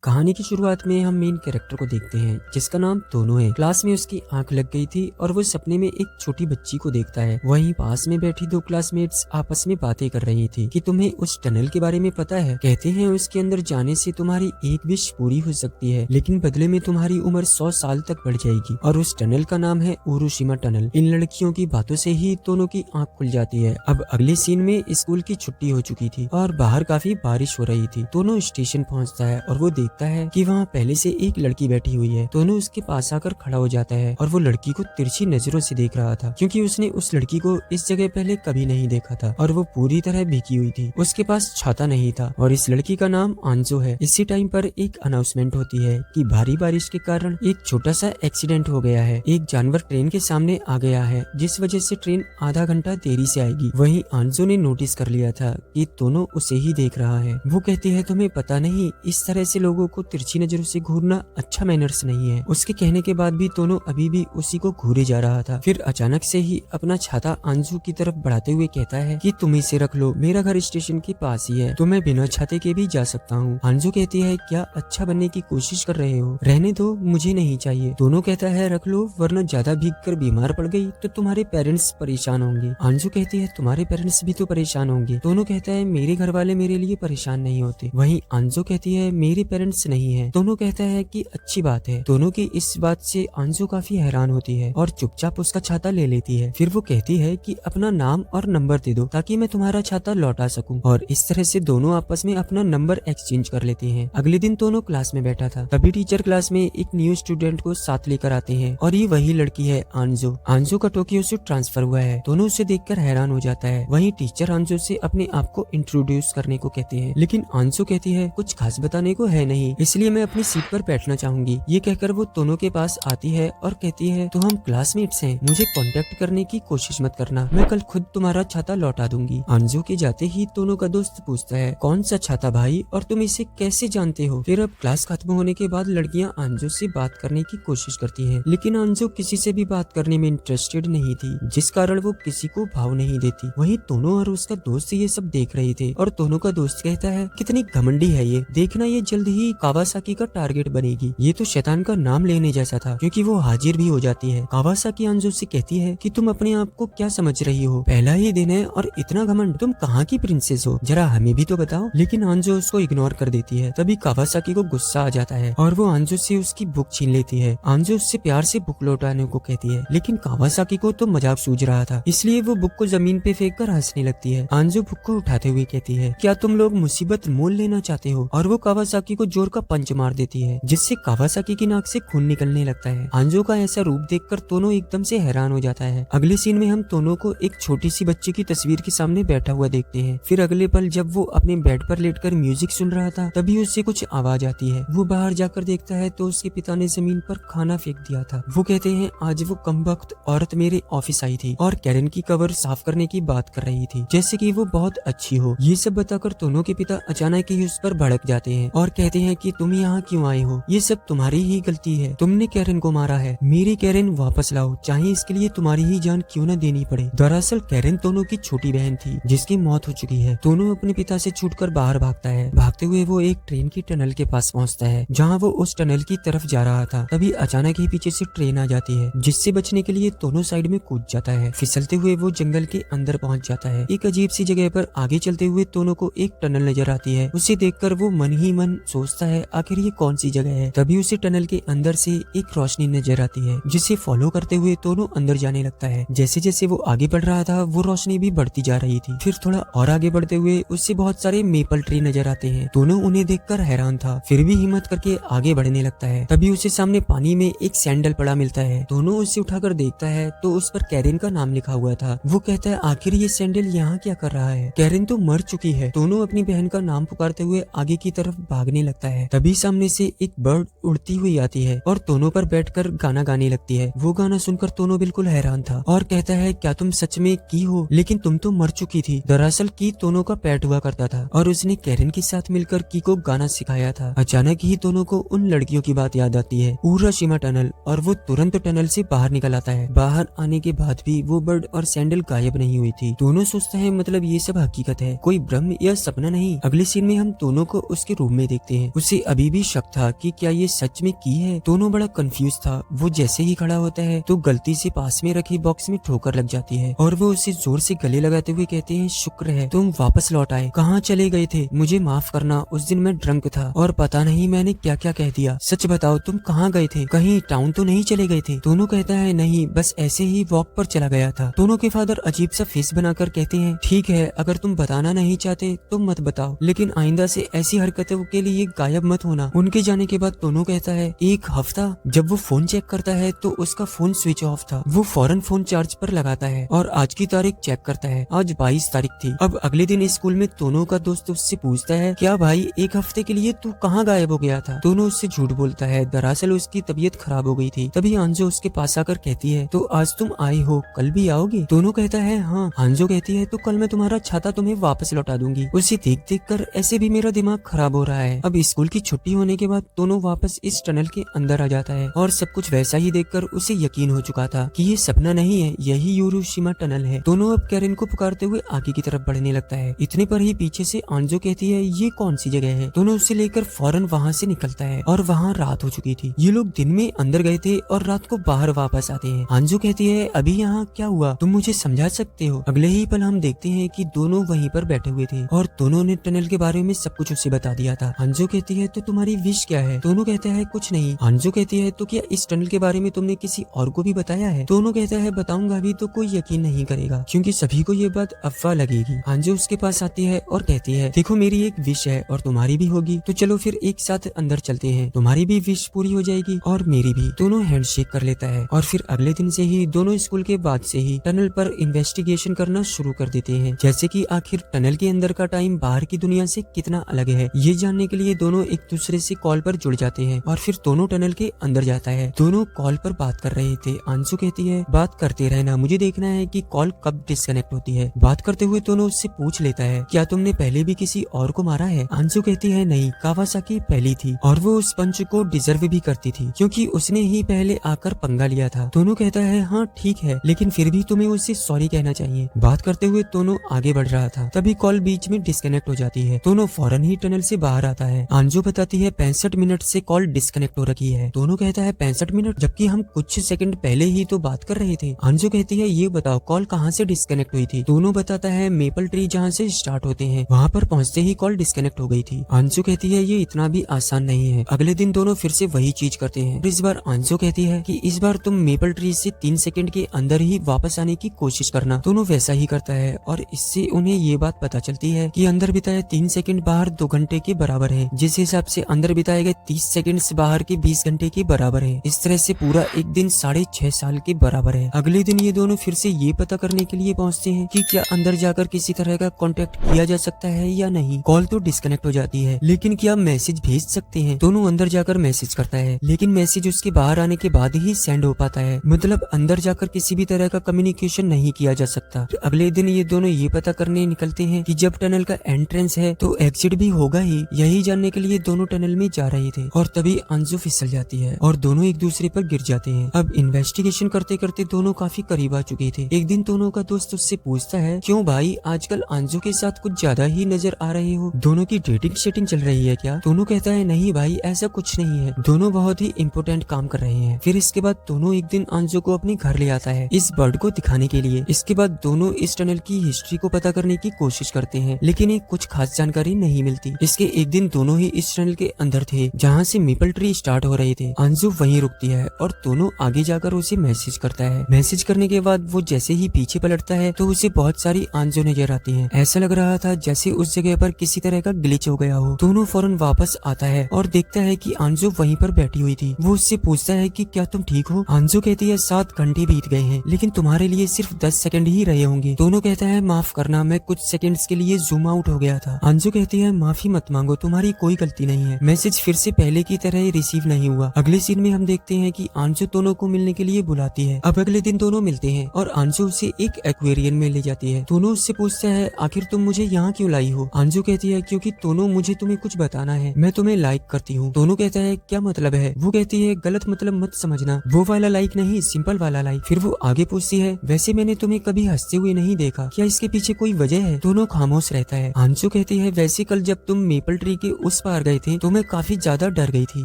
कहानी की शुरुआत में हम मेन कैरेक्टर को देखते हैं जिसका नाम तोनो है। क्लास में उसकी आंख लग गई थी और वो सपने में एक छोटी बच्ची को देखता है। वहीं पास में बैठी दो क्लासमेट्स आपस में बातें कर रही थी कि तुम्हें उस टनल के बारे में पता है। कहते हैं उसके अंदर जाने से तुम्हारी एक विश पूरी हो सकती है, लेकिन बदले में तुम्हारी उम्र 100 साल तक बढ़ जाएगी। और उस टनल का नाम है उरुशिमा टनल। इन लड़कियों की बातों से ही तोनो की आंख खुल जाती है। अब अगले सीन में स्कूल की छुट्टी हो चुकी थी और बाहर काफी बारिश हो रही थी। तोनो स्टेशन पहुंचता है और वो देखता है कि वहाँ पहले से एक लड़की बैठी हुई है। तोनो उसके पास आकर खड़ा हो जाता है और वो लड़की को तिरछी नजरों से देख रहा था, क्योंकि उसने उस लड़की को इस जगह पहले कभी नहीं देखा था और वो पूरी तरह भीगी हुई थी। उसके पास छाता नहीं था और इस लड़की का नाम आंजो है। इसी टाइम पर एक अनाउंसमेंट होती है कि भारी बारिश के कारण एक छोटा सा एक्सीडेंट हो गया है। एक जानवर ट्रेन के सामने आ गया है, जिस वजह से ट्रेन आधा घंटा देरी से आएगी। वहीं आंजो ने नोटिस कर लिया था कि तोनो उसे ही देख रहा है। वो कहती है तुम्हें पता नहीं, इस तरह से लोगों को तिरछी नजरों से घूरना अच्छा मैनर्स नहीं है। उसके कहने के बाद भी तोनो अभी भी उसी को घूरे जा रहा था। फिर अचानक से ही अपना छाता आंजू की तरफ बढ़ाते हुए कहता है कि तुम इसे रख लो, मेरा घर स्टेशन के पास ही है, तो मैं बिना छाते के भी जा सकता हूँ। आंजू कहती है क्या अच्छा बनने की कोशिश कर रहे हो, रहने दो, मुझे नहीं चाहिए। दोनों कहता है रख लो, वरना ज्यादा भीग कर बीमार पड़ गई तो तुम्हारे पेरेंट्स परेशान होंगे। आंजू कहती है तुम्हारे पेरेंट्स भी तो परेशान होंगे। दोनों कहता है मेरे घर वाले मेरे लिए परेशान नहीं होते। वहीं आंजू कहती है मेरे पेरेंट्स नहीं है। दोनों कहता है कि अच्छी बात है। दोनों की इस बात से आंजू काफी हैरान होती है और चुपचाप उसका छाता ले लेती है। फिर वो कहती है कि अपना नाम और नंबर दे दो ताकि मैं तुम्हारा छाता लौटा सकूं। और इस तरह से दोनों आपस में अपना नंबर एक्सचेंज कर लेते हैं। अगले दिन दोनों क्लास में बैठा था, तभी टीचर क्लास में एक न्यू स्टूडेंट को साथ लेकर आते हैं और ये वही लड़की है आंजू। आंजू का टोक्यो से ट्रांसफर हुआ है। दोनों उसे देखकर हैरान हो जाता है। वहीं टीचर आंजू से अपने आप को इंट्रोड्यूस करने को कहते हैं, लेकिन आंजू कहती है कुछ खास बताने को है नहीं, इसलिए मैं अपनी सीट पर बैठना चाहूंगी। ये कहकर वो तोनो के पास आती है और कहती है तो हम क्लासमेट्स हैं, मुझे कांटेक्ट करने की कोशिश मत करना, मैं कल खुद तुम्हारा छाता लौटा दूंगी। आंजू के जाते ही तोनो का दोस्त पूछता है कौन सा छाता भाई, और तुम इसे कैसे जानते हो। फिर अब क्लास खत्म होने के बाद लड़कियां आंजू से बात करने की कोशिश करती हैं, लेकिन आंजू किसी से भी बात करने में इंटरेस्टेड नहीं थी, जिस कारण वो किसी को भाव नहीं देती। वहीं तोनो और उसका दोस्त ये सब देख रहे थे और तोनो का दोस्त कहता है कितनी घमंडी है ये, देखना ये जल्द ही कावासाकी का टारगेट बनेगी। ये तो शैतान का नाम लेने जैसा था, क्योंकि वो हाजिर भी हो जाती है। कावासाकी आंजू से कहती है कि तुम अपने आप को क्या समझ रही हो, पहला ही दिन है और इतना घमंड, तुम कहाँ की प्रिंसेस हो, जरा हमें भी तो बताओ। लेकिन आंजू उसको इग्नोर कर देती है। तभी कावासाकी को गुस्सा आ जाता है और वो आंजू से उसकी बुक छीन लेती है। आंजू उससे प्यार से बुक लौटाने को कहती है, लेकिन कावासाकी को तो मजाक सूझ रहा था, इसलिए वो बुक को जमीन पे फेंक कर हंसने लगती है। आंजू बुक को उठाते हुए कहती है क्या तुम लोग मुसीबत मोल लेना चाहते हो, और वो कावासाकी को जोर का पंच मार देती है, जिससे कावासाकी की नाक से खून निकलने लगता है। आंजू का ऐसा रूप देखकर तोनो एकदम से हैरान हो जाता है। अगले सीन में हम तोनो को एक छोटी सी बच्चे की तस्वीर के सामने बैठा हुआ देखते हैं। फिर अगले पल जब वो अपने बेड पर लेटकर म्यूजिक सुन रहा था, तभी उससे कुछ आवाज आती है। वो बाहर जाकर देखता है तो उसके पिता ने जमीन पर खाना फेंक दिया था। वो कहते हैं आज वो कमबख्त औरत मेरे ऑफिस आई थी और कैरन की कवर साफ करने की बात कर रही थी, जैसे कि वो बहुत अच्छी हो। ये सब बताकर तोनो के पिता अचानक ही उस पर भड़क जाते हैं और कहते हैं कि तुम यहाँ क्यों आए हो, ये सब तुम्हारी ही गलती है, तुमने कैरन को मारा है, मेरी कैरन वापस लाओ, चाहे इसके लिए तुम्हारी ही जान क्यों न देनी पड़े। दरअसल कैरन तोनो की छोटी बहन थी जिसकी मौत हो चुकी है। तोनो अपने पिता से छूटकर बाहर भागता है। भागते हुए वो एक ट्रेन की टनल के पास पहुँचता है, जहाँ वो उस टनल की तरफ जा रहा था। तभी अचानक ही पीछे से ट्रेन आ जाती है, जिससे बचने के लिए तोनो साइड में कूद जाता है। फिसलते हुए वो जंगल के अंदर पहुँच जाता है। एक अजीब सी जगह पर आगे चलते हुए तोनो को एक टनल नजर आती है। उसे देखकर वो मन ही मन सोचता है आखिर ये कौन सी जगह है। तभी उसे टनल के अंदर से एक रोशनी नजर आती है, जिसे फॉलो करते हुए दोनों अंदर जाने लगता है। जैसे जैसे वो आगे बढ़ रहा था वो रोशनी भी बढ़ती जा रही थी। फिर थोड़ा और आगे बढ़ते हुए उससे बहुत सारे मेपल ट्री नजर आते हैं। दोनों उन्हें देखकर हैरान था, फिर भी हिम्मत करके आगे बढ़ने लगता है। तभी उसे सामने पानी में एक सैंडल पड़ा मिलता है। दोनों उसे उठाकर देखता है तो उस पर कैरन का नाम लिखा हुआ था। वो कहता है आखिर ये सैंडल यहाँ क्या कर रहा है, कैरन तो मर चुकी है। दोनों अपनी बहन का नाम पुकारते हुए आगे की तरफ भागने लगता है। तभी सामने से एक बर्ड उड़ती हुई आती है और दोनों पर बैठकर गाना गाने लगती है। वो गाना सुनकर दोनों बिल्कुल हैरान था और कहता है क्या तुम सच में की हो, लेकिन तुम तो मर चुकी थी। दरअसल की दोनों का पेट हुआ करता था और उसने कैरन के साथ मिलकर की को गाना सिखाया था। अचानक ही दोनों को उन लड़कियों की बात याद आती है, उरुशिमा टनल, और वो तुरंत टनल से बाहर निकल आता है। बाहर आने के बाद भी वो बर्ड और सैंडल गायब नहीं हुई थी। दोनों सोचते हैं मतलब ये सब हकीकत है, कोई भ्रम या सपना नहीं। अगले सीन में हम दोनों को उसके रूम में देखते हैं। उसे अभी भी शक था कि क्या ये सच में की है। दोनों बड़ा कंफ्यूज था। वो जैसे ही खड़ा होता है तो गलती से पास में रखी बॉक्स में ठोकर लग जाती है और वो उसे जोर से गले लगाते हुए कहते हैं, शुक्र है तुम वापस लौट आए। कहाँ चले गए थे? मुझे माफ करना, उस दिन मैं ड्रंक था और पता नहीं मैंने क्या क्या कह दिया। सच बताओ तुम कहाँ गए थे? कहीं टाउन तो नहीं चले गए थे? दोनों कहता है नहीं, बस ऐसे ही वॉक पर चला गया था। दोनों के फादर अजीब सा फेस बनाकर कहते हैं, ठीक है अगर तुम बताना नहीं चाहते तो मत बताओ, लेकिन आइंदा से ऐसी हरकतों के लिए गायब मत होना। उनके जाने के बाद दोनों कहता है, एक हफ्ता? जब वो फोन चेक करता है तो उसका फोन स्विच ऑफ था। वो फौरन फोन चार्ज पर लगाता है और आज की तारीख चेक करता है। आज 22 तारीख थी। अब अगले दिन स्कूल में दोनों का दोस्त उससे पूछता है, क्या भाई एक हफ्ते के लिए तू कहाँ गायब हो गया था? दोनों उससे झूठ बोलता है, दरअसल उसकी तबीयत खराब हो गई थी। तभी आंजो उसके पास आकर कहती है, तो आज तुम आई हो, कल भी आओगे? दोनों कहता है हाँ। आंजो कहती है, तो कल मैं तुम्हारा छाता तुम्हें वापस लौटा दूंगी। उसे देख देख कर ऐसे भी मेरा दिमाग खराब हो रहा है। अब स्कूल की छुट्टी होने के बाद दोनों वापस इस टनल के अंदर आ जाता है और सब कुछ वैसा ही देखकर उसे यकीन हो चुका था कि ये सपना नहीं है, यही यूरोशिमा टनल है। दोनों अब कैरिन को पुकारते हुए आगे की तरफ बढ़ने लगता है। इतने पर ही पीछे से आंजो कहती है, ये कौन सी जगह है? दोनों उसे लेकर फौरन वहाँ से निकलता है और वहाँ रात हो चुकी थी। ये लोग दिन में अंदर गए थे और रात को बाहर वापस आते हैं। आंजो कहती है, अभी यहाँ क्या हुआ, तुम मुझे समझा सकते हो? अगले ही पल हम देखते हैं कि दोनों वहीं पर बैठे हुए थे और दोनों ने टनल के बारे में सब कुछ उसे बता दिया था। आंजो कहती है, तो तुम्हारी विश क्या है? दोनों कहता है, कुछ नहीं। आंजो कहती है, तो क्या इस टनल के बारे में तुमने किसी और को भी बताया है? दोनों कहता है, बताऊंगा भी तो कोई यकीन नहीं करेगा क्योंकि सभी को ये बात अफवाह लगेगी। आंजो उसके पास आती है और कहती है, देखो मेरी एक विश है और तुम्हारी भी होगी, तो चलो फिर एक साथ अंदर चलते हैं, तुम्हारी भी विश पूरी हो जाएगी और मेरी भी। दोनों हैंडशेक कर लेता है और फिर अगले दिन से ही दोनों स्कूल के बाद से ही टनल पर इन्वेस्टिगेशन करना शुरू कर देते हैं, जैसे कि आखिर टनल के अंदर का टाइम बाहर की दुनिया से कितना अलग है। ये जानने के लिए दोनों एक दूसरे से कॉल पर जुड़ जाते हैं और फिर दोनों टनल के अंदर जाता है। दोनों कॉल पर बात कर रहे थे। आंसू कहती है, बात करते रहना, मुझे देखना है कि कॉल कब डिस्कनेक्ट होती है। बात करते हुए दोनों उससे पूछ लेता है, क्या तुमने पहले भी किसी और को मारा है? आंसू कहती है, नहीं, कावासाकी पहली थी और वो उस पंच को डिजर्व भी करती थी क्योंकि उसने ही पहले आकर पंगा लिया था। दोनों कहता है, हाँ ठीक है, लेकिन फिर भी तुम्हें उससे सॉरी कहना चाहिए। बात करते हुए दोनों आगे बढ़ रहा था, तभी कॉल बीच में डिस्कनेक्ट हो जाती है। दोनों फौरन ही टनल से बाहर आता है। आंजो बताती है 65 मिनट से कॉल डिस्कनेक्ट हो रखी है। दोनों कहता है 65 मिनट, जबकि हम कुछ सेकंड पहले ही तो बात कर रहे थे। आंजो कहती है, ये बताओ कॉल कहाँ से डिस्कनेक्ट हुई थी? दोनों बताता है, मेपल ट्री जहाँ से स्टार्ट होते हैं वहाँ पर पहुँचते ही कॉल डिस्कनेक्ट हो गई थी। आंजो कहती है, ये इतना भी आसान नहीं है। अगले दिन दोनों फिर से वही चीज करते हैं। इस बार आंजो कहती है कि इस बार तुम मेपल ट्री से 3 सेकंड के अंदर ही वापस आने की कोशिश करना। दोनों वैसा ही करता है और इससे उन्हें ये बात पता चलती है कि अंदर बिताए 3 सेकंड बाहर 2 घंटे के बराबर है, जिस हिसाब से अंदर बिताए गए 30 सेकंड बाहर के 20 घंटे के बराबर है। इस तरह से पूरा एक दिन 6.5 साल के बराबर है। अगले दिन ये दोनों फिर से ये पता करने के लिए पहुँचते हैं कि क्या अंदर जाकर किसी तरह का कॉन्टेक्ट किया जा सकता है या नहीं। कॉल तो डिस्कनेक्ट हो जाती है, लेकिन क्या मैसेज भेज सकते हैं? दोनों अंदर जाकर मैसेज करता है, लेकिन मैसेज उसके बाहर आने के बाद ही सेंड हो पाता है, मतलब अंदर जाकर किसी भी तरह का कम्युनिकेशन नहीं किया जा सकता। तो अगले दिन ये दोनों ये पता करने निकलते हैं कि जब टनल का एंट्रेंस है तो एग्जिट भी होगा ही। यही जानने के लिए दोनों टनल में जा रहे थे और तभी आंजो फिसल जाती है और दोनों एक दूसरे पर गिर जाते हैं। अब इन्वेस्टिगेशन करते करते दोनों काफी करीब आ चुके थे। एक दिन दोनों का दोस्त उससे पूछता है, क्यों भाई आजकल आंजो के साथ कुछ ज्यादा ही नजर आ रहे हो, दोनों की डेटिंग सेटिंग चल रही है क्या? दोनों कहता है, नहीं भाई ऐसा कुछ नहीं है, दोनों बहुत ही इम्पोर्टेंट काम कर रहे हैं। फिर इसके बाद दोनों एक दिन आंजो को अपने घर ले आता है इस बर्ड को दिखाने के लिए। इसके बाद दोनों इस टनल की हिस्ट्री को पता करने की कोशिश करते हैं, लेकिन एक कुछ खास जानकारी नहीं मिलती। इसके एक दिन दोनों ही इस टनल के अंदर थे जहाँ से मेपल ट्री स्टार्ट हो रहे थे। आंजो वहीं रुकती है और दोनों आगे जाकर उसे मैसेज करता है। मैसेज करने के बाद वो जैसे ही पीछे पलटता है तो उसे बहुत सारी आंजो नजर आती है। ऐसा लग रहा था जैसे उस जगह पर किसी तरह का ग्लिच हो गया हो। दोनों फौरन वापस आता है और देखता है कि आंजो वहीं पर बैठी हुई थी। वो उससे पूछता है कि क्या तुम ठीक हो? आंजो कहती है, 7 घंटे बीत गए हैं, लेकिन तुम्हारे लिए सिर्फ 10 सेकंड ही रहे होंगे। दोनों कहता है, माफ करना, मैं कुछ सेकंड्स के लिए जूम आउट हो गया था। आंजो कहती है, माफी मत मांगो, तुम्हारी कोई गलती नहीं है। मैसेज फिर से पहले की तरह ही रिसीव नहीं हुआ। अगले सीन में हम देखते हैं कि आंजो दोनों को मिलने के लिए बुलाती है। अब अगले दिन दोनों मिलते हैं और आंजो उसे एक एक्वेरियम में ले जाती है। दोनों उससे पूछता है, आखिर तुम मुझे यहाँ क्यों लाई हो? आंजो कहती है, क्योंकि दोनों मुझे तुम्हें कुछ बताना है, मैं तुम्हें लाइक करती हूँ। दोनों कहता है, क्या मतलब है? वो कहती है, गलत मतलब मत समझना, वो वाला लाइक नहीं, सिंपल वाला लाइक। फिर वो आगे पूछती है, वैसे मैंने तुम्हें कभी हंसते हुए नहीं देखा, क्या इसके पीछे कोई वजह है? दोनों खामोश रहता है। आंजो कहती है, वैसे कल जब तुम मेपल ट्री के उस उस पार गए थे तो मैं काफी ज्यादा डर गई थी।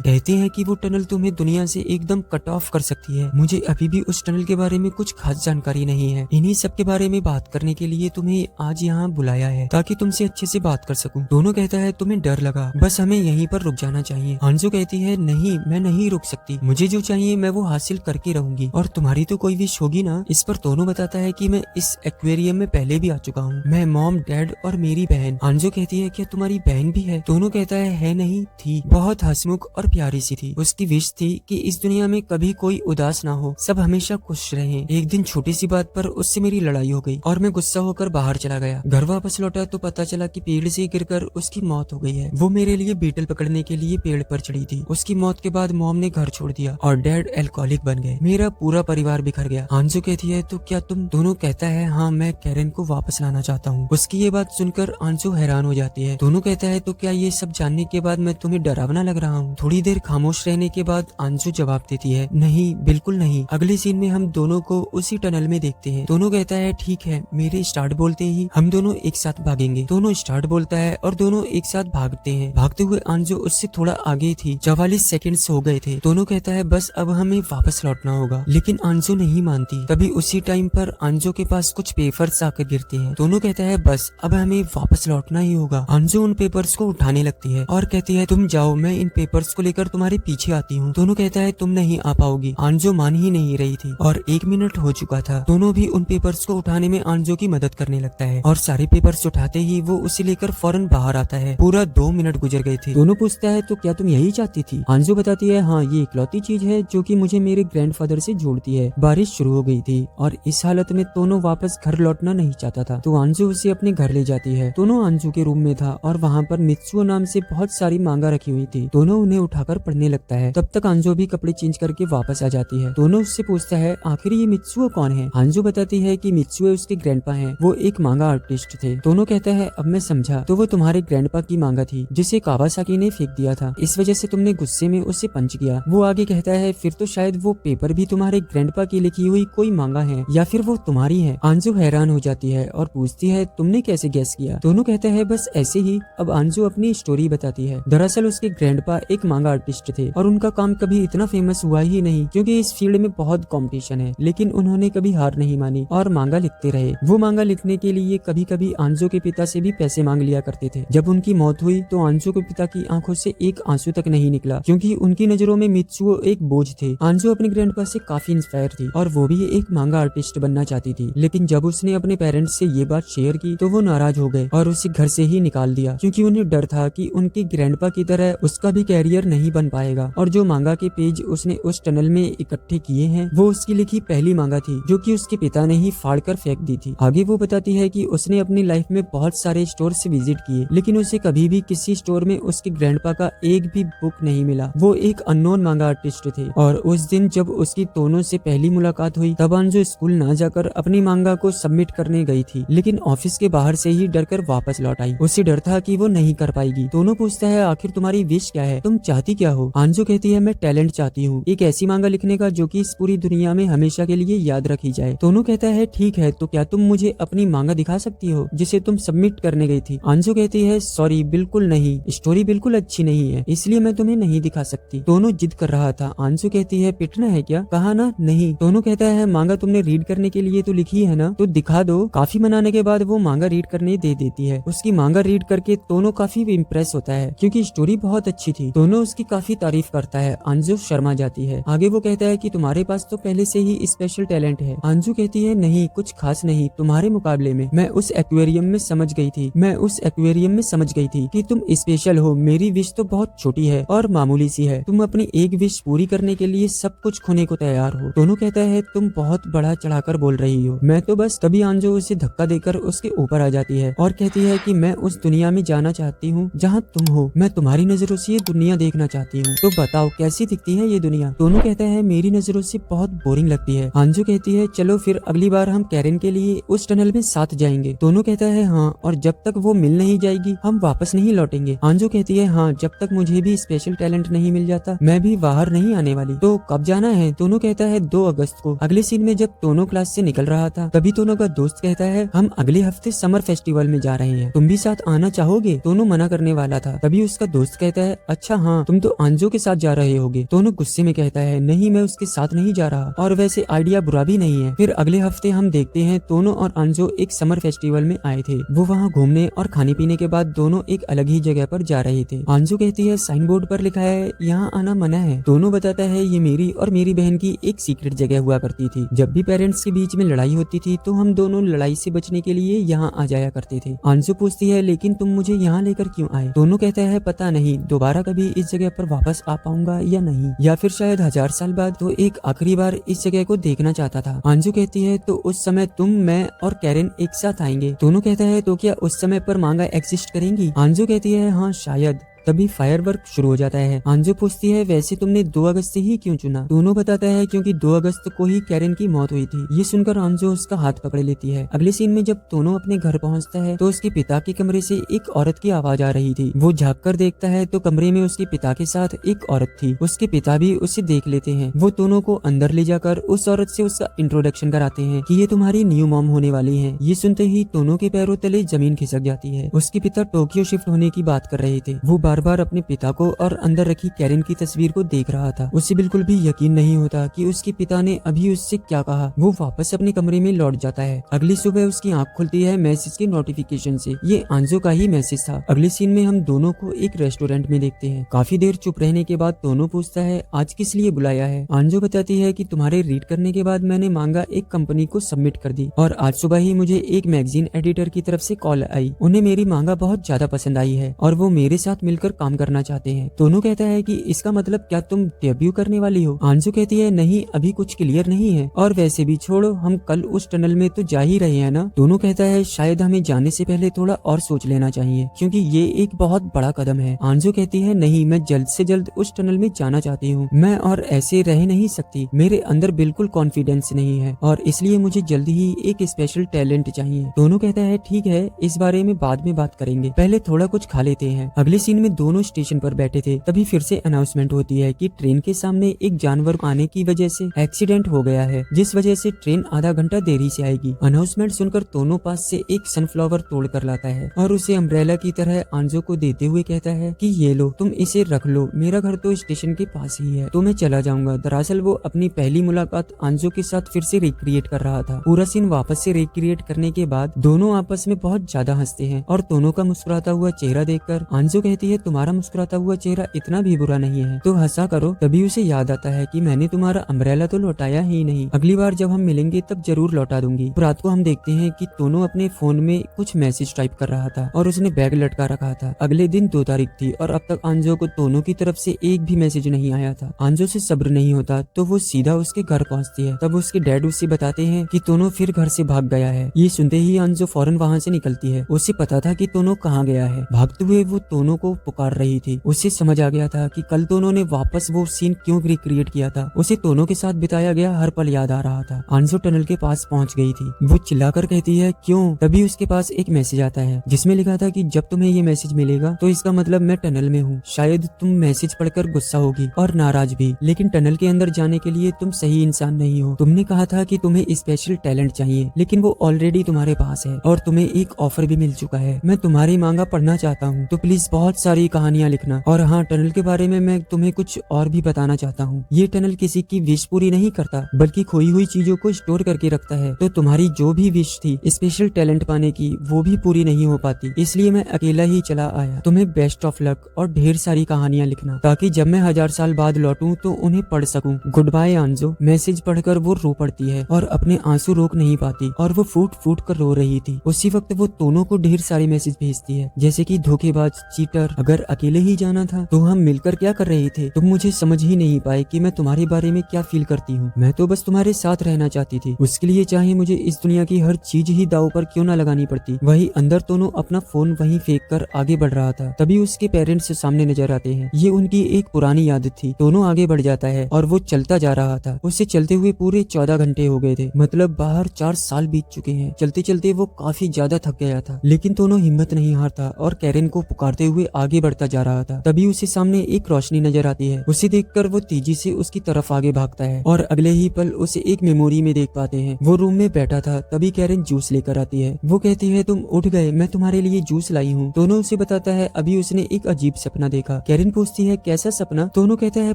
कहते हैं कि वो टनल तुम्हें दुनिया से एकदम कट ऑफ कर सकती है। मुझे अभी भी उस टनल के बारे में कुछ खास जानकारी नहीं है। इन्हीं सब के बारे में बात करने के लिए तुम्हें आज यहाँ बुलाया है ताकि तुमसे अच्छे से बात कर सकूं। दोनों कहता है तुम्हें डर लगा, बस हमें यहीं पर रुक जाना चाहिए। हांजो कहती है नहीं, मैं नहीं रुक सकती, मुझे जो चाहिए मैं वो हासिल करके रहूंगी और तुम्हारी तो कोई विश होगी ना। इस पर दोनों बताता है कि मैं इस एक्वेरियम में पहले भी आ चुका हूँ, मैं, मॉम, डैड और मेरी बहन। हांजो कहती है क्या तुम्हारी बहन भी है? दोनों कहता है नहीं, थी, बहुत हंसमुख और प्यारी सी थी। उसकी विश थी कि इस दुनिया में कभी कोई उदास ना हो, सब हमेशा खुश रहें। एक दिन छोटी सी बात पर उससे मेरी लड़ाई हो गई और मैं गुस्सा होकर बाहर चला गया। घर वापस लौटा तो पता चला कि पेड़ से गिरकर उसकी मौत हो गई है। वो मेरे लिए बीटल पकड़ने के लिए पेड़ पर चढ़ी थी। उसकी मौत के बाद मॉम ने घर छोड़ दिया और डैड अल्कोहलिक बन गए। मेरा पूरा परिवार बिखर गया। हांजो कहती है तो क्या तुम? दोनों कहता है हाँ, मैं कैरन को वापस लाना चाहता हूँ। उसकी ये बात सुनकर हांजो हैरान हो जाती है। दोनों कहता है तो क्या ये सब जानने के बाद मैं तुम्हें डरावना लग रहा हूँ? थोड़ी देर खामोश रहने के बाद हांजो जवाब देती है नहीं, बिल्कुल नहीं। अगले सीन में हम दोनों को उसी टनल में देखते हैं। दोनों कहता है ठीक है, मेरे स्टार्ट बोलते ही हम दोनों एक साथ भागेंगे। दोनों स्टार्ट बोलता है और दोनों एक साथ भागते हैं। भागते हुए हांजो उससे थोड़ा आगे थी। 44 सेकंड्स हो गए थे। दोनों कहता है बस अब हमें वापस लौटना होगा, लेकिन हांजो नहीं मानती। तभी उसी टाइम पर हांजो के पास कुछ पेपर्स आकर गिरते हैं। दोनों कहता है बस अब हमें वापस लौटना ही होगा। हांजो उन पेपर्स को उठाने लगती है और कहती है तुम जाओ, मैं इन पेपर्स को लेकर तुम्हारे पीछे आती हूँ। दोनों कहता है तुम नहीं आ पाओगी। हांजो मान ही नहीं रही थी और 1 मिनट हो चुका था। दोनों भी उन पेपर्स को उठाने में हांजो की मदद करने लगता है और सारे पेपर्स उठाते ही वो उसे लेकर फौरन बाहर आता है। पूरा 2 मिनट गुजर गए थे। दोनों पूछता है तो क्या तुम यही चाहती थी? हांजो बताती है हाँ, ये इकलौती चीज है जो कि मुझे मेरे ग्रैंडफादर से जोड़ती है। बारिश शुरू हो गई थी और इस हालत में दोनों वापस घर लौटना नहीं चाहता था, तो हांजो उसे अपने घर ले जाती है। दोनों हांजो के रूम में था और वहाँ पर मित्सुओ नाम से बहुत सारी मांगा रखी हुई थी। दोनों उन्हें उठाकर पढ़ने लगता है। तब तक हांजो भी कपड़े चेंज करके वापस आ जाती है। दोनों उससे पूछता है आखिर ये मित्सुओ कौन है? हांजो बताती है कि मित्सुओ उसके ग्रैंडपा हैं, वो एक मांगा आर्टिस्ट थे। दोनों कहता है अब मैं समझा, तो वो तुम्हारे ग्रैंडपा की मांगा थी जिसे कावासाकी ने फेंक दिया था, इस वजह से तुमने गुस्से में उसे पंच किया। वो आगे कहता है फिर तो शायद वो पेपर भी तुम्हारे ग्रैंडपा की लिखी हुई कोई मांगा है या फिर वो तुम्हारी है। हांजो हैरान हो जाती है और पूछती है तुमने कैसे गेस किया? दोनों कहते हैं बस ऐसे ही। अब हांजो अपनी स्टोरी बताती है। दरअसल उसके ग्रैंडपा एक मांगा आर्टिस्ट थे और उनका काम कभी इतना फेमस हुआ ही नहीं क्योंकि इस फील्ड में बहुत कंपटीशन है, लेकिन उन्होंने कभी हार नहीं मानी और मांगा लिखते रहे। वो मांगा लिखने के लिए कभी कभी हांजो के पिता से भी पैसे मांग लिया करते थे। जब उनकी मौत हुई तो हांजो के पिता की आंखों से एक आंसू तक नहीं निकला क्योंकि उनकी नजरों में मित्सुओ एक बोझ थे। हांजो अपने ग्रैंडपा से काफी इंस्पायर थी और वो भी एक मांगा आर्टिस्ट बनना चाहती थी, लेकिन जब उसने अपने पेरेंट्स से ये बात शेयर की तो वो नाराज हो गए और उसे घर से ही निकाल दिया क्योंकि उन्हें डर था कि उनके ग्रैंडपा की तरह उसका भी कैरियर नहीं बन पाएगा। और जो मांगा के पेज उसने उस टनल में इकट्ठे किए हैं वो उसकी लिखी पहली मांगा थी जो कि उसके पिता ने ही फाड़ कर फेंक दी थी। आगे वो बताती है कि उसने अपनी लाइफ में बहुत सारे स्टोर से विजिट किए, लेकिन उसे कभी भी किसी स्टोर में उसके ग्रैंडपा का एक भी बुक नहीं मिला। वो एक अननोन मांगा आर्टिस्ट थे और उस दिन जब उसकी दोनों से पहली मुलाकात हुई तब हांजो स्कूल ना जाकर अपनी मांगा को सबमिट करने गई थी, लेकिन ऑफिस के बाहर से ही डरकर वापस लौट आई। उसे डर था कि वो नहीं कर पाएगी। दोनों पूछता है आखिर तुम्हारी विश क्या है, तुम चाहती क्या हो? हांजो कहती है मैं टैलेंट चाहती हूँ, एक ऐसी मांगा लिखने का जो कि इस पूरी दुनिया में हमेशा के लिए याद रखी जाए। दोनों कहता है ठीक है, तो क्या तुम मुझे अपनी मांगा दिखा सकती हो जिसे तुम सबमिट करने गई थी? हांजो कहती है सॉरी, बिल्कुल नहीं, स्टोरी बिल्कुल अच्छी नहीं है इसलिए मैं तुम्हें नहीं दिखा सकती। दोनों जिद कर रहा था। हांजो कहती है पिटना है क्या? कहा ना नहीं। दोनों कहता है मांगा तुमने रीड करने के लिए तो लिखी है ना, तो दिखा दो। काफी मनाने के बाद वो मांगा रीड करने दे देती है। उसकी मांगा रीड करके दोनों काफी इम्प्रेस होता है क्योंकि स्टोरी बहुत अच्छी थी। दोनों उसकी काफी तारीफ करता है। हांजो शर्मा जाती है। आगे वो कहता है कि तुम्हारे पास तो पहले से ही स्पेशल टैलेंट है। हांजो कहती है नहीं, कुछ खास नहीं, तुम्हारे मुकाबले में। मैं उस एक्वेरियम में समझ गई थी कि तुम स्पेशल हो। मेरी विश तो बहुत छोटी है और मामूली सी है, तुम अपनी एक विश पूरी करने के लिए सब कुछ खोने को तैयार हो। दोनों कहता है तुम बहुत बड़ा चढ़ाकर बोल रही हो, मैं तो बस। तभी हांजो उसे धक्का देकर उसके ऊपर आ जाती है और कहती है कि मैं उस दुनिया में जाना चाहती हूँ जहाँ तुम हो। मैं तुम्हारी नजरों से ये दुनिया देखना चाहती हूँ, तो बताओ कैसी दिखती है ये दुनिया? दोनों कहता है मेरी नजरों से बहुत बोरिंग लगती है। हांजो कहती है चलो फिर अगली बार हम कैरन के लिए उस टनल में साथ जाएंगे। दोनों कहता है हाँ, और जब तक वो मिल नहीं जाएगी हम वापस नहीं लौटेंगे। हांजो कहती है हाँ, जब तक मुझे भी स्पेशल टैलेंट नहीं मिल जाता मैं भी बाहर नहीं आने वाली। तो कब जाना है? दोनों कहता है 2 अगस्त को। अगले सीन में जब दोनों क्लास से निकल रहा था तभी दोनों का दोस्त कहता है हम अगले हफ्ते समर फेस्टिवल में जा रहे हैं, तुम भी साथ आना चाहोगे? दोनों मना करने वाला था। तभी उसका दोस्त कहता है, अच्छा हाँ, तुम तो आंजो के साथ जा रहे होगे। दोनों गुस्से में कहता है, नहीं मैं उसके साथ नहीं जा रहा, और वैसे आइडिया बुरा भी नहीं है। फिर अगले हफ्ते हम देखते हैं तोनो और आंजो एक समर फेस्टिवल में आए थे। वो वहाँ घूमने और खाने पीने के बाद दोनों एक अलग ही जगह पर जा रहे थे। आंजो कहती है, साइन बोर्ड पर लिखा है यहाँ आना मना है। दोनों बताता है, ये मेरी और मेरी बहन की एक सीक्रेट जगह हुआ करती थी। जब भी पेरेंट्स के बीच में लड़ाई होती थी तो हम दोनों लड़ाई से बचने के लिए यहाँ आ जाया करते थे। आंजो पूछती है, लेकिन तुम मुझे यहाँ लेकर क्यों आए? दोनों कहता है, पता नहीं दोबारा कभी इस जगह पर वापस आ पाऊंगा या नहीं, या फिर शायद 1000 साल बाद। तो एक आखिरी बार इस जगह को देखना चाहता था। आंजो कहती है, तो उस समय तुम, मैं और कैरन एक साथ आएंगे। दोनों कहता है, तो क्या उस समय पर मांगा एग्जिस्ट करेंगी? आंजो कहती है, हाँ शायद। तभी फायरवर्क शुरू हो जाता है। आंजो पूछती है, वैसे तुमने 2 अगस्त से ही क्यों चुना? दोनों बताता है, क्योंकि 2 अगस्त को ही कैरन की मौत हुई थी। ये सुनकर आंजो उसका हाथ पकड़ लेती है। अगले सीन में जब दोनों अपने घर पहुंचता है तो उसके पिता के कमरे से एक औरत की आवाज आ रही थी। वो झाँक कर देखता है तो कमरे में उसके पिता के साथ एक औरत थी। उसके पिता भी उसे देख लेते हैं। वो दोनों को अंदर ले जाकर उस औरत से उसका इंट्रोडक्शन कराते हैं कि ये तुम्हारी न्यू मॉम होने वाली है। ये सुनते ही दोनों के पैरों तले जमीन खिसक जाती है। उसके पिता टोक्यो शिफ्ट होने की बात कर रहे थे। वो बार बार अपने पिता को और अंदर रखी कैरन की तस्वीर को देख रहा था। उसे बिल्कुल भी यकीन नहीं होता कि उसके पिता ने अभी उससे क्या कहा। वो वापस अपने कमरे में लौट जाता है। अगली सुबह उसकी आंख खुलती है मैसेज के नोटिफिकेशन से। ये आंजो का ही मैसेज था। अगले सीन में हम दोनों को एक रेस्टोरेंट में देखते हैं। काफी देर चुप रहने के बाद दोनों पूछता है, आज किस लिए बुलाया है? आंजो बताती है कि तुम्हारे रीड करने के बाद मैंने मांगा एक कंपनी को सबमिट कर दी और आज सुबह ही मुझे एक मैगजीन एडिटर की तरफ से कॉल आई। उन्हें मेरी मांगा बहुत ज्यादा पसंद आई है और वो मेरे साथ मिलकर काम करना चाहते हैं। दोनों कहता है कि इसका मतलब क्या तुम डेब्यू करने वाली हो? आंजू कहती है, नहीं अभी कुछ क्लियर नहीं है, और वैसे भी छोड़ो, हम कल उस टनल में तो जा ही रहे हैं ना। दोनों कहता है, शायद हमें जाने से पहले थोड़ा और सोच लेना चाहिए क्योंकि ये एक बहुत बड़ा कदम है। आंजू कहती है, नहीं मैं जल्द से जल्द उस टनल में जाना चाहती हूँ। मैं और ऐसे रह नहीं सकती। मेरे अंदर बिल्कुल कॉन्फिडेंस नहीं है और इसलिए मुझे जल्दी ही एक स्पेशल टैलेंट चाहिए। दोनों कहता है, ठीक है इस बारे में बाद में बात करेंगे, पहले थोड़ा कुछ खा लेते हैं। अगले सीन में दोनों स्टेशन पर बैठे थे। तभी फिर से अनाउंसमेंट होती है कि ट्रेन के सामने एक जानवर आने की वजह से एक्सीडेंट हो गया है, जिस वजह से ट्रेन आधा घंटा देरी से आएगी। अनाउंसमेंट सुनकर दोनों पास से एक सनफ्लावर तोड़ कर लाता है और उसे अम्ब्रेला की तरह आंजो को देते हुए कहता है कि ये लो, तुम इसे रख लो, मेरा घर तो स्टेशन के पास ही है, तो मैं चला जाऊंगा। दरअसल वो अपनी पहली मुलाकात आंजो के साथ फिर से रिक्रिएट कर रहा था। पूरा सीन वापस से रिक्रिएट करने के बाद दोनों आपस में बहुत ज्यादा हंसते हैं और दोनों का मुस्कुराता हुआ चेहरा देखकर आंजो कहती है, तुम्हारा मुस्कुराता हुआ चेहरा इतना भी बुरा नहीं है तो हंसा करो। तभी उसे याद आता है कि मैंने तुम्हारा अम्ब्रेला तो लौटाया ही नहीं, अगली बार जब हम मिलेंगे तब जरूर लौटा दूंगी। रात को हम देखते हैं कि दोनों अपने फोन में कुछ मैसेज टाइप कर रहा था और उसने बैग लटका रखा था। अगले दिन 2 तारीख थी और अब तक आंजो को दोनों की तरफ से एक भी मैसेज नहीं आया था। आंजो से सब्र नहीं होता तो वो सीधा उसके घर पहुंचती है। तब उसके डैड उसे बताते हैं कि दोनों फिर घर से भाग गया है। ये सुनते ही आंजो फौरन वहाँ से निकलती है। उसे पता था कि दोनों कहाँ गया है। भागते हुए वो दोनों को पुकार रही थी। उसे समझ आ गया था कि कल दोनों ने वापस वो सीन क्यों रिक्रिएट किया था। उसे दोनों के साथ बिताया गया हर पल याद आ रहा था। आंजो टनल के पास पहुंच गई थी। वो चिल्लाकर कहती है, क्यों? तभी उसके पास एक मैसेज आता है जिसमें लिखा था कि जब तुम्हें ये मैसेज मिलेगा तो इसका मतलब मैं टनल में हूँ। शायद तुम मैसेज पढ़कर गुस्सा होगी और नाराज भी, लेकिन टनल के अंदर जाने के लिए तुम सही इंसान नहीं हो। तुमने कहा था कि तुम्हें स्पेशल टैलेंट चाहिए, लेकिन वो ऑलरेडी तुम्हारे पास है और तुम्हें एक ऑफर भी मिल चुका है। मैं तुम्हारी मांगा पढ़ना चाहता हूँ, तो प्लीज बहुत सारी कहानियां लिखना। और हाँ, टनल के बारे में मैं तुम्हें कुछ और भी बताना चाहता हूँ। ये टनल किसी की विश पूरी नहीं करता बल्कि खोई हुई चीजों को स्टोर करके रखता है। तो तुम्हारी जो भी विश थी स्पेशल टैलेंट पाने की, वो भी पूरी नहीं हो पाती, इसलिए मैं अकेला ही चला आया। तुम्हें बेस्ट ऑफ लक और ढेर सारी कहानियां लिखना ताकि जब मैं 1000 साल बाद लौटूं तो उन्हें पढ़ सकूं। Good bye आंजो। मैसेज पढ़कर वो रो पड़ती है और अपने आंसू रोक नहीं पाती और वो फूट फूट कर रो रही थी। उसी वक्त वो दोनों को ढेर सारे मैसेज भेजती है, जैसे कि धोखेबाज, चीटर, अगर अकेले ही जाना था तो हम मिलकर क्या कर रहे थे? तुम मुझे समझ ही नहीं पाए कि मैं तुम्हारे बारे में क्या फील करती हूँ। मैं तो बस तुम्हारे साथ रहना चाहती थी, उसके लिए चाहे मुझे इस दुनिया की हर चीज ही दाव पर क्यों ना लगानी पड़ती। वही अंदर दोनों अपना फोन वहीं फेंक कर आगे बढ़ रहा था। तभी उसके पेरेंट्स सामने नजर आते हैं। ये उनकी एक पुरानी आदत थी। दोनों आगे बढ़ जाता है और वो चलता जा रहा था। उसे चलते हुए पूरे 14 घंटे हो गए थे, मतलब बाहर 4 साल बीत चुके हैं। चलते चलते वो काफी ज्यादा थक गया था, लेकिन दोनों हिम्मत नहीं हारता और कैरन को पुकारते हुए आगे आगे बढ़ता जा रहा था। तभी उसे सामने एक रोशनी नजर आती है। उसे देखकर वो तेजी से उसकी तरफ आगे भागता है और अगले ही पल उसे एक मेमोरी में देख पाते हैं। वो रूम में बैठा था, तभी कैरन जूस लेकर आती है। वो कहती है तुम उठ गए, मैं तुम्हारे लिए जूस लाई हूँ। दोनों उसे बताता है अभी उसने एक अजीब सपना देखा। कैरन पूछती है कैसा सपना? दोनों कहता है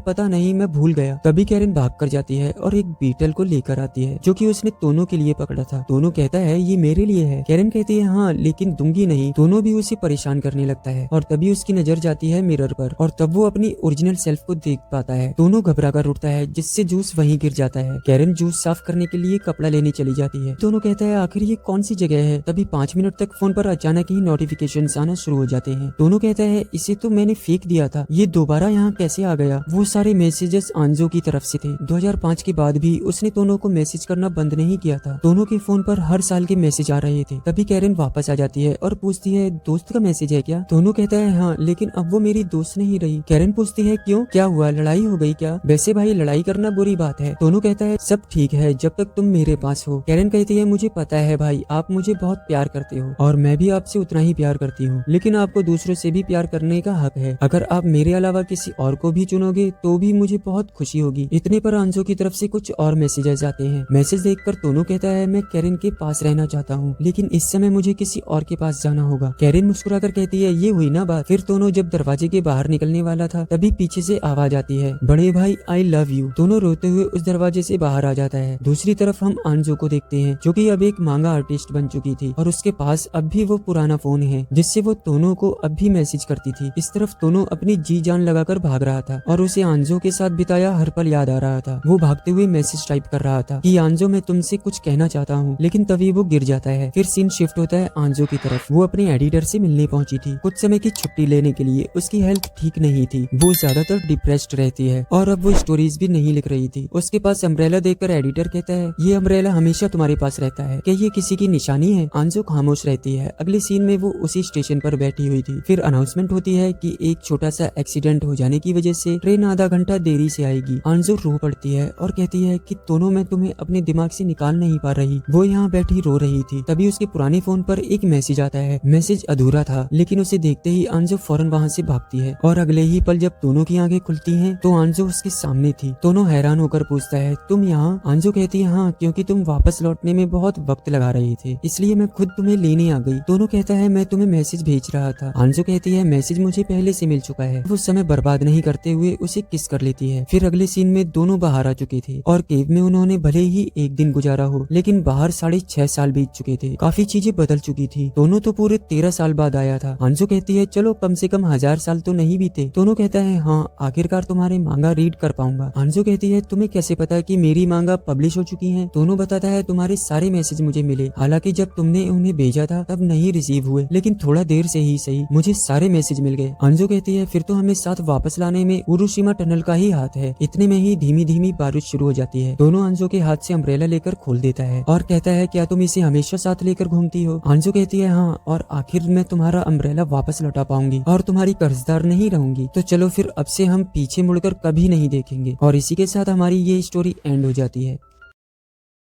पता नहीं, मैं भूल गया। तभी कैरन भाग कर जाती है और एक बीटल को लेकर आती है जो कि उसने दोनों के लिए पकड़ा था। दोनों कहता है ये मेरे लिए है। कैरन कहती है हाँ लेकिन दूंगी नहीं। दोनों भी उसे परेशान करने लगता है और तभी उसकी नजर जाती है मिरर पर और तब वो अपनी ओरिजिनल सेल्फ को देख पाता है। दोनों घबरा कर उठता है जिससे जूस वहीं गिर जाता है। कैरन जूस साफ करने के लिए कपड़ा लेने चली जाती है। दोनों कहता है आखिर ये कौन सी जगह है? तभी 5 मिनट तक फोन पर अचानक ही नोटिफिकेशंस आना शुरू हो जाते हैं। दोनों कहता है इसे तो मैंने फेंक दिया था, ये दोबारा यहाँ कैसे आ गया? वो सारे मैसेजेस आंजो की तरफ से थे। 2005 के बाद भी उसने दोनों को मैसेज करना बंद नहीं किया था। दोनों के फोन पर हर साल के मैसेज आ रहे थे। तभी कैरन वापस आ जाती है और पूछती है दोस्त का मैसेज है क्या? दोनों कहता है हाँ, लेकिन अब वो मेरी दोस्त नहीं रही। कैरन पूछती है क्यों, क्या हुआ, लड़ाई हो गई क्या? वैसे भाई लड़ाई करना बुरी बात है। दोनों कहता है सब ठीक है जब तक तुम मेरे पास हो। कैरन कहती है मुझे पता है भाई, आप मुझे बहुत प्यार करते हो और मैं भी आपसे उतना ही प्यार करती हूँ, लेकिन आपको दूसरों से भी प्यार करने का हक है। अगर आप मेरे अलावा किसी और को भी चुनोगे तो भी मुझे बहुत खुशी होगी। इतने पर आंजो की तरफ से कुछ और मैसेजेस आते हैं। मैसेज देखकर दोनों कहता है मैं कैरन के पास रहना चाहता हूँ, लेकिन इस समय मुझे किसी और के पास जाना होगा। कैरन मुस्कुराकर कहती है ये हुई ना बात। फिर दोनों जब दरवाजे के बाहर निकलने वाला था तभी पीछे से आवाज आती है बड़े भाई आई लव यू। दोनों रोते हुए उस दरवाजे से बाहर आ जाता है। दूसरी तरफ हम आंजो को देखते हैं जो कि अब एक मांगा आर्टिस्ट बन चुकी थी और उसके पास अब भी वो पुराना फोन है जिससे वो दोनों को अब भी मैसेज करती थी। इस तरफ दोनों अपनी जी जान लगाकर भाग रहा था और उसे आंजो के साथ बिताया हर पल याद आ रहा था। वो भागते हुए मैसेज टाइप कर रहा था कि आंजो मैं तुमसे कुछ कहना चाहता हूँ, लेकिन तभी वो गिर जाता है। फिर सीन शिफ्ट होता है आंजो की तरफ। वो अपने एडिटर से मिलने पहुंची थी कुछ समय की छुट्टी लेने के लिए। उसकी हेल्थ ठीक नहीं थी, वो ज्यादातर डिप्रेस्ड रहती है और अब वो स्टोरीज भी नहीं लिख रही थी। उसके पास अम्ब्रेला देखकर एडिटर कहता है ये अम्ब्रेला हमेशा तुम्हारे पास रहता है, क्या ये किसी की निशानी है? आंजो खामोश रहती है। अगले सीन में वो उसी स्टेशन पर बैठी हुई थी। फिर अनाउंसमेंट होती है कि एक छोटा सा एक्सीडेंट हो जाने की वजह से ट्रेन आधा घंटा देरी से आएगी। आंजो रो पड़ती है और कहती है कि दोनों मैं तुम्हें अपने दिमाग से निकाल नहीं पा रही। वो यहाँ बैठी रो रही थी। तभी उसके पुराने फोन पर एक मैसेज आता है। मैसेज अधूरा था लेकिन उसे देखते ही आंजो फौरन वहाँ से भागती है और अगले ही पल जब दोनों की आंखें खुलती हैं तो आंजो उसके सामने थी। दोनों हैरान होकर पूछता है तुम यहाँ? आंजो कहती है हाँ, क्योंकि तुम वापस लौटने में बहुत वक्त लगा रही थे इसलिए मैं खुद तुम्हें लेने आ गई। दोनों कहता है मैं तुम्हें मैसेज भेज रहा था। आंजो कहती है मैसेज मुझे पहले से मिल चुका है। वो समय बर्बाद नहीं करते हुए उसे किस कर लेती है। फिर अगले सीन में दोनों बाहर आ चुके थे और केव में उन्होंने भले ही एक दिन गुजारा हो लेकिन बाहर 6.5 साल बीत चुके थे। काफी चीजें बदल चुकी थी। दोनों तो पूरे 13 साल बाद आया था। आंजो कहती है चलो कम से कम 1000 साल तो नहीं बीते। दोनों कहता है हाँ, आखिरकार तुम्हारे मांगा रीड कर पाऊंगा। आंजो कहती है तुम्हें कैसे पता कि मेरी मांगा पब्लिश हो चुकी है? दोनों बताता है तुम्हारे सारे मैसेज मुझे मिले, हालांकि जब तुमने उन्हें भेजा था तब नहीं रिसीव हुए, लेकिन थोड़ा देर से ही सही मुझे सारे मैसेज मिल गए। आंजो कहती है फिर तो हमें साथ वापस लाने में उरुशिमा टनल का ही हाथ है। इतने में ही धीमी धीमी बारिश शुरू हो जाती है। दोनों आंजो के हाथ से अम्ब्रेला लेकर खोल देता है और कहता है क्या तुम इसे हमेशा साथ लेकर घूमती हो? आंजो कहती है हाँ, और आखिर मैं तुम्हारा अम्ब्रेला वापस लौटा पाऊंगी और तुम्हारी कर्जदार नहीं रहूंगी। तो चलो फिर अब से हम पीछे मुड़कर कभी नहीं देखेंगे। और इसी के साथ हमारी ये स्टोरी एंड हो जाती है।